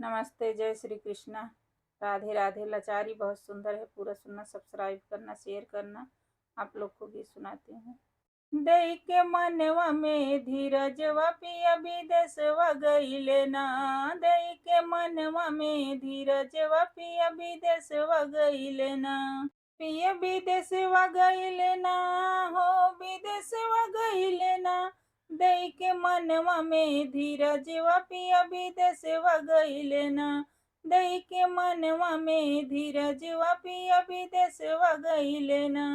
नमस्ते, जय श्री कृष्णा। राधे राधे। लाचारी बहुत सुंदर है, पूरा सुनना, सब्सक्राइब करना, शेयर करना। आप लोग को गीत सुनाती हूँ। दई के मनवा में धीरजवा पिया विदेशवा गईले ना। दई के मनवा में धीरजवा पिया विदेशवा गईले ना। पिया विदेशवा गईले ना, हो विदेशवा गईले ना। दई के मनवा में धीरजवा पिया विदेशवा गईले ना। दई के मनवा में धीरजवा पिया विदेशवा गईले ना।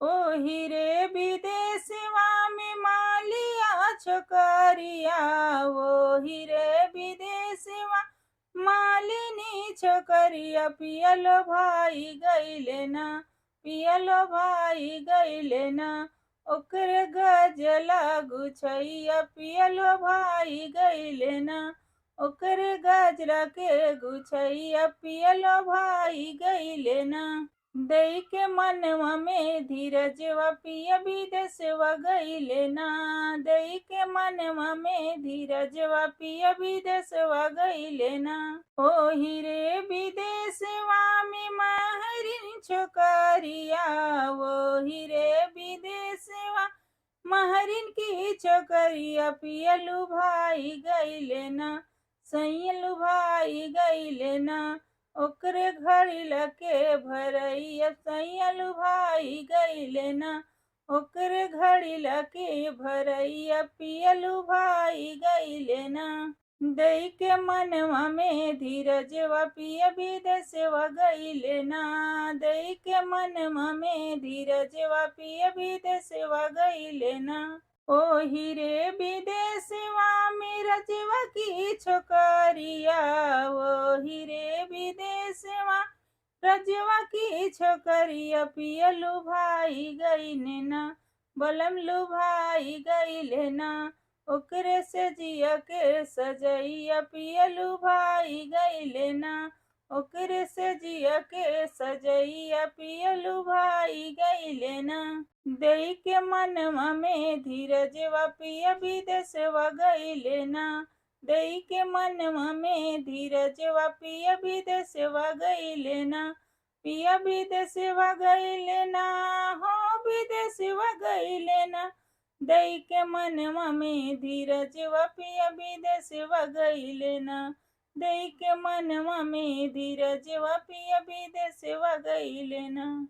ओही रे विदेशवा में मालिया छोकरिया, ओही रे विदेशवा मालिनी छोकरिया। पियलो भाई गईले ना, पियलो भाई गईले ना। ओकरे गजला गुछैया, पियलो भाई गईले ना। ओकरे गजरा के गुछैया, पियलो भाई गईले ना। दई के मनवा में धीरजवा पिया विदेशवा गईले ना। दई के मनवा में धीरजवा पिया विदेशवा गईले ना। ओही रे विदेशवा में महरिन छोकरिया, ओही रे विदेशवा महरिन की छोकरिया। पियलू भाई गईले ना, सैयलू भाई गईले ना। ओकरे घड़ी लके भरैया, सैयलू भाई गईले ना। ओकरे घड़ी लके भरैया, पियलू भाई गईले ना। दई के मनवा में धीरजवा पिया विदेशवा गईले ना। दई के मनवा में धीरजवा पिया विदेशवा गईले ना। ओही रे विदेशवा में रजवा की छोकरिया, ओही रे विदेशवा रजवा की छोकरिया। पियलू भाई गईले ना, बलमलू भाई गईले ना। ओकरे से जिया के सजैया, पियलू भाई गईले ना। ओकरे से जिया के सजैया, पियलू भाई गईले ना। दई के मनवा में धीरजवा पिया विदेशवा गईले ना। दई के मनवा में धीरजवा पिया विदेशवा गईले ना। पिया विदेशवा गईले ना, हो विदेशवा गईले ना। दई के मनवा में धीरजवा पिया विदेशवा गईले ना। दई के मनवा में धीरजवा पिया विदेशवा गईले ना।